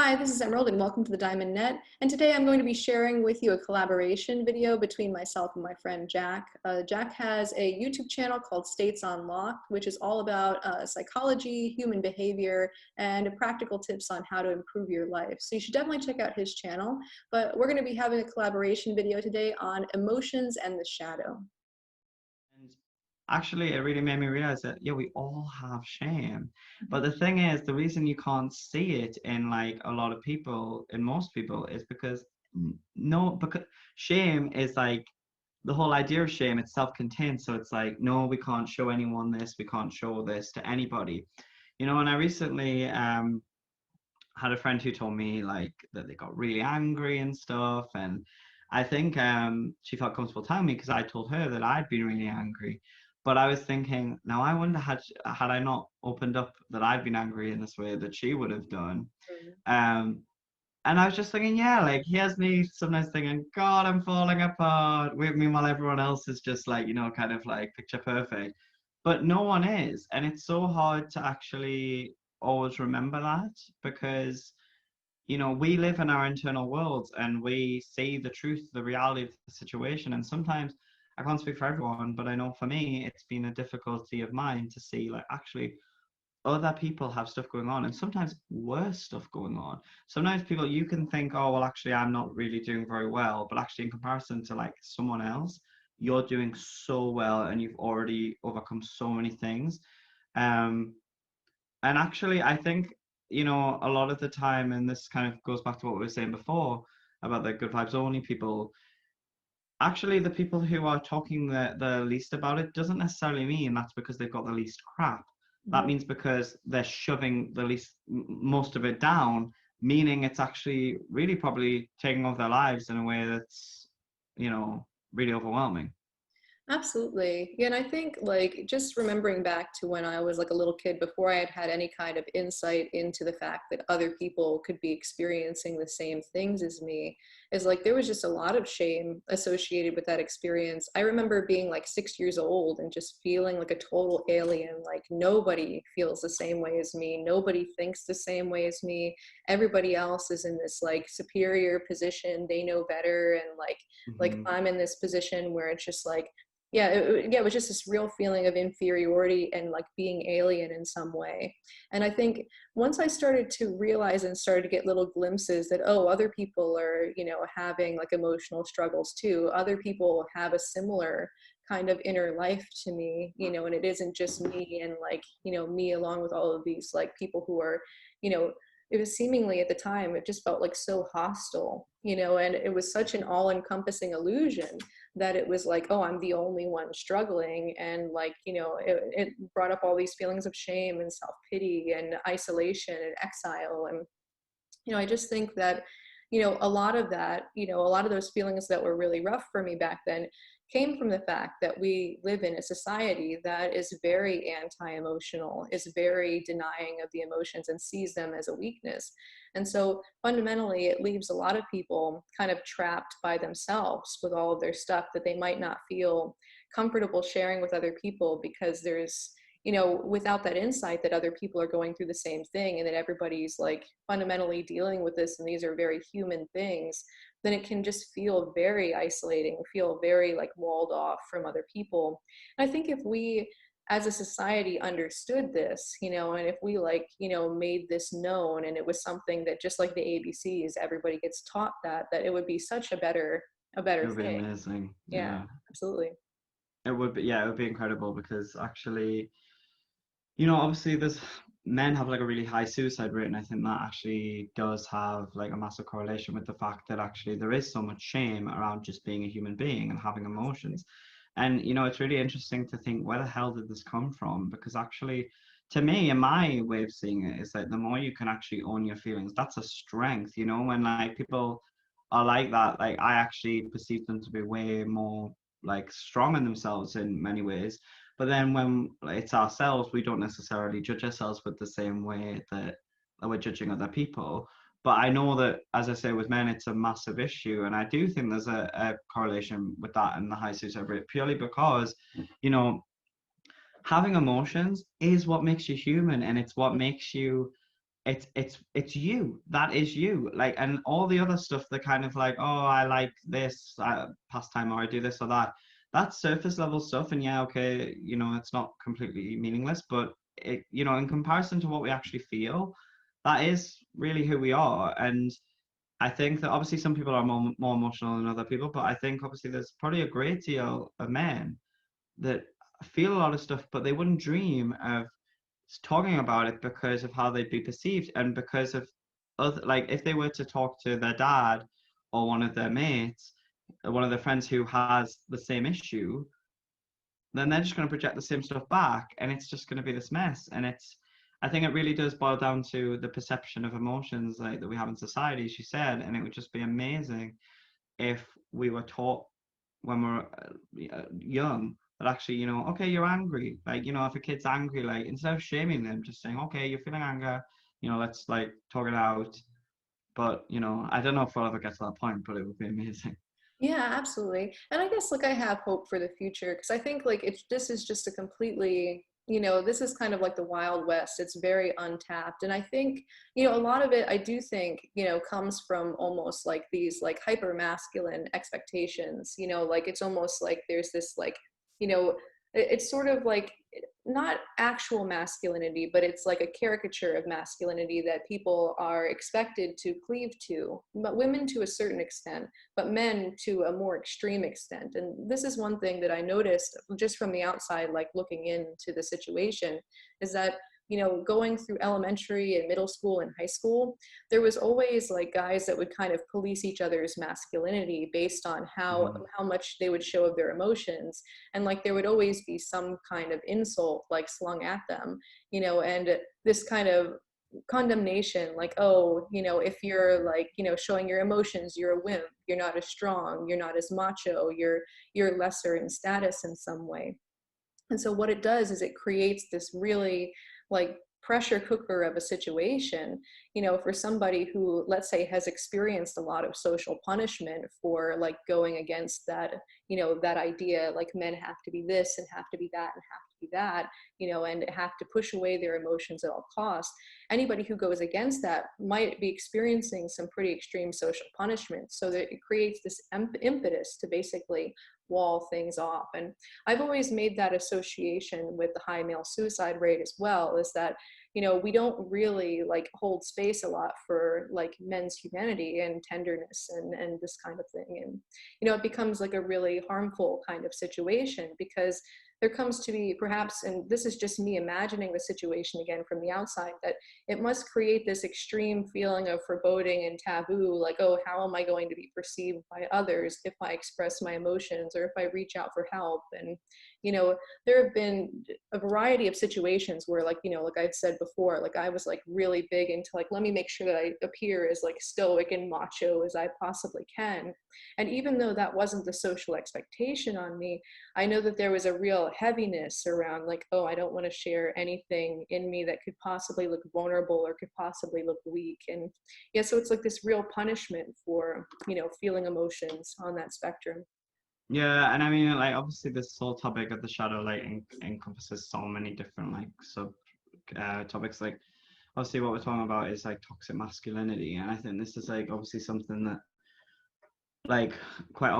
Hi, this is Emerald and welcome to the Diamond Net. And today I'm going to be sharing with you a collaboration video between myself and my friend Jack. Jack has a YouTube channel called StatesUnlocked, which is all about psychology, human behavior, and practical tips on how to improve your life. So you should definitely check out his channel. But we're going to be having a collaboration video today on emotions and the shadow. And actually, it really made me realize that, yeah, we all have shame. But the thing is, the reason you can't see it in like a lot of people, in most people, is because no, because shame is like the whole idea of shame, it's self-contained. So it's like, no, we can't show anyone this, we can't show this to anybody. And I recently had a friend who told me like that they got really angry and stuff. And I think she felt comfortable telling me because I told her that I'd been really angry. But I was thinking, now I wonder had I not opened up that I'd been angry in this way that she would have done. Mhm. Um, and I was just thinking, yeah, like here's me sometimes thinking, God, I'm falling apart. Meanwhile, everyone else is just like, kind of like picture perfect. But no one is. And it's so hard to actually always remember that because we live in our internal worlds and we see the truth, the reality of the situation. And sometimes I can't speak for everyone, but I know for me, it's been a difficulty of mine to see like actually other people have stuff going on and sometimes worse stuff going on. Sometimes people, you can think, oh, well, actually, I'm not really doing very well. But actually, in comparison to like someone else, you're doing so well and you've already overcome so many things. Um, and actually, I think, a lot of the time, and this kind of goes back to what we were saying before about the good vibes only people, actually, the people who are talking the least about it doesn't necessarily mean that's because they've got the least crap. That Mhm. means because they're shoving the least, most of it down, meaning it's actually really probably taking over their lives in a way that's, really overwhelming. Absolutely. Yeah, and I think like just remembering back to when I was like a little kid before I had had any kind of insight into the fact that other people could be experiencing the same things as me is like there was just a lot of shame associated with that experience. I remember being like 6 years old and just feeling like a total alien, like nobody feels the same way as me, nobody thinks the same way as me. Everybody else is in this like superior position, they know better, and like Hmm. I'm in this position where it's just like yeah, it was just this real feeling of inferiority and like being alien in some way. And I think once I started to realize and started to get little glimpses that, oh, other people are, having like emotional struggles too. Other people have a similar kind of inner life to me, and it isn't just me and like, me along with all of these like people who are, you know, it was seemingly at the time, it just felt like so hostile, and it was such an all encompassing illusion that it was like, oh, I'm the only one struggling. And like, it brought up all these feelings of shame and self-pity and isolation and exile. And, I just think that, a lot of that, a lot of those feelings that were really rough for me back then came from the fact that we live in a society that is very anti-emotional, is very denying of the emotions and sees them as a weakness. And so fundamentally, it leaves a lot of people kind of trapped by themselves with all of their stuff that they might not feel comfortable sharing with other people because there's without that insight that other people are going through the same thing and that everybody's like fundamentally dealing with this and these are very human things, then it can just feel very isolating, feel very like walled off from other people. And I think if we as a society understood this, and if we like, made this known and it was something that just like the ABCs, everybody gets taught that it would be such a better It would be thing. amazing. Yeah, Yeah. absolutely. It would be, yeah, it would be incredible because actually, obviously there's men have like a really high suicide rate, and I think that actually does have like a massive correlation with the fact that actually there is so much shame around just being a human being and having emotions. And it's really interesting to think where the hell did this come from? Because actually, to me, and my way of seeing it is that the more you can actually own your feelings, that's a strength. When like people are like that, like I actually perceive them to be way more like strong in themselves in many ways. But then when it's ourselves, we don't necessarily judge ourselves with the same way that we're judging other people. But I know that, as I say, with men, it's a massive issue. And I do think there's a correlation with that and the high suicide rate, purely because, you know, having emotions is what makes you human, and it's what makes you it's you. That is you. Like, and all the other stuff, the kind of like, oh, I like this pastime, or I do this or that. That's surface level stuff, and yeah, okay, you know, it's not completely meaningless, but it, you know, in comparison to what we actually feel, that is really who we are. And I think that obviously some people are more emotional than other people, but I think obviously there's probably a great deal of men that feel a lot of stuff, but they wouldn't dream of talking about it because of how they'd be perceived, and because of other, like if they were to talk to their dad or one of their mates, one of their friends who has the same issue, then they're just going to project the same stuff back, and it's just going to be this mess. And it's, I think it really does boil down to the perception of emotions like that we have in society, as you said. And it would just be amazing if we were taught when we're young that actually, you know, okay, you're angry. Like, you know, if a kid's angry, like instead of shaming them, just saying, okay, you're feeling anger, you know, let's like talk it out. But, you know, I don't know if we'll ever get to that point, but it would be amazing. Yeah, absolutely. And I guess like I have hope for the future because I think like it's this is just a completely, this is kind of like the Wild West. It's very untapped. And I think, a lot of it I do think, comes from almost like these like hyper masculine expectations, like it's almost like there's this like, you know, it's sort of like not actual masculinity, but it's like a caricature of masculinity that people are expected to cleave to, but women to a certain extent, but men to a more extreme extent. And this is one thing that I noticed just from the outside, like looking into the situation, is that, going through elementary and middle school and high school, there was always like guys that would kind of police each other's masculinity based on Mm. how much they would show of their emotions. And like there would always be some kind of insult like slung at them, and this kind of condemnation like, oh, if you're like, showing your emotions, you're a wimp, you're not as strong, you're not as macho, you're lesser in status in some way. And so what it does is it creates this really like pressure cooker of a situation, for somebody who, let's say, has experienced a lot of social punishment for like going against that, that idea, like men have to be this and have to be that and have to be that, and have to push away their emotions at all costs. Anybody who goes against that might be experiencing some pretty extreme social punishment. So that it creates this impetus to basically wall things off. And I've always made that association with the high male suicide rate as well, is that, we don't really like hold space a lot for like men's humanity and tenderness and this kind of thing. And, it becomes like a really harmful kind of situation because there comes to be perhaps, and this is just me imagining the situation again from the outside, that it must create this extreme feeling of foreboding and taboo, like, oh, how am I going to be perceived by others if I express my emotions or if I reach out for help? And, there have been a variety of situations where like, like I've said before, like I was like really big into like, let me make sure that I appear as like stoic and macho as I possibly can. And even though that wasn't the social expectation on me, I know that there was a real heaviness around like, oh, I don't want to share anything in me that could possibly look vulnerable or could possibly look weak. And yeah, so it's like this real punishment for, feeling emotions on that spectrum. Yeah, and I mean, like obviously this whole topic of the shadow light encompasses so many different like sub topics. Like obviously what we're talking about is like toxic masculinity, and I think this is like obviously something that like quite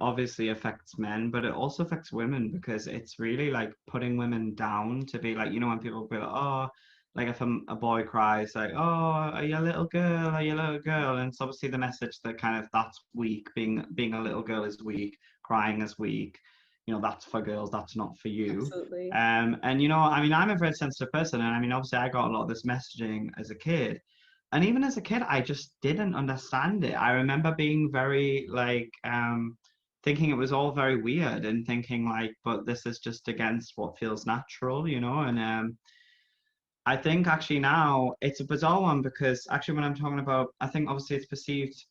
obviously affects men, but it also affects women because it's really like putting women down to be like, you know, when people be like, oh, like if a boy cries, like, oh, are you a little girl? Are you a little girl? And it's obviously the message that kind of that's weak. Being a little girl is weak. Crying is weak. You know, that's for girls. That's not for you. Absolutely. And you know, I mean, I'm a very sensitive person, and I mean, obviously, I got a lot of this messaging as a kid, and even as a kid I just didn't understand it. I remember being very like thinking it was all very weird and thinking like, but this is just against what feels natural, you know. And I think actually now it's a bizarre one because actually when I'm talking about, I think obviously it's perceived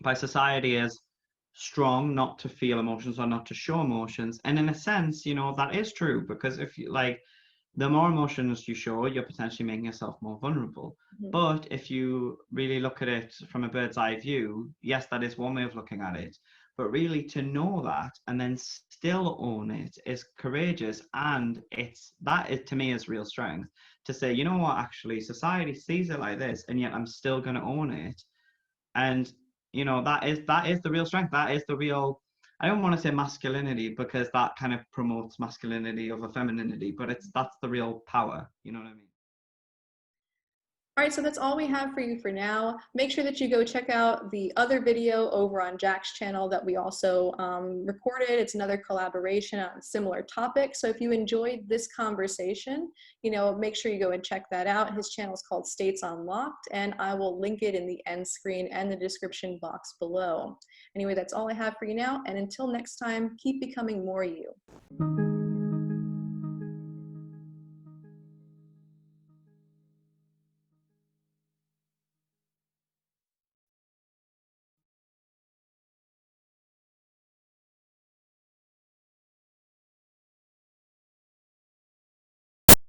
by society as strong not to feel emotions or not to show emotions, and in a sense, you know, that is true because if you like, the more emotions you show, you're potentially making yourself more vulnerable. Mhm. But if you really look at it from a bird's eye view, yes, that is one way of looking at it. But really to know that and then still own it is courageous. And that is, to me, is real strength, to say, you know what, actually society sees it like this, and yet I'm still going to own it. And you know, that is the real strength. That is the real, I don't want to say masculinity, because that kind of promotes masculinity over femininity, but that's the real power, you know what I mean? All right, so that's all we have for you for now. Make sure that you go check out the other video over on Jack's channel that we also recorded. It's another collaboration on a similar topic. So if you enjoyed this conversation, you know, make sure you go and check that out. His channel is called States Unlocked, and I will link it in the end screen and the description box below. Anyway, that's all I have for you now. And until next time, keep becoming more you.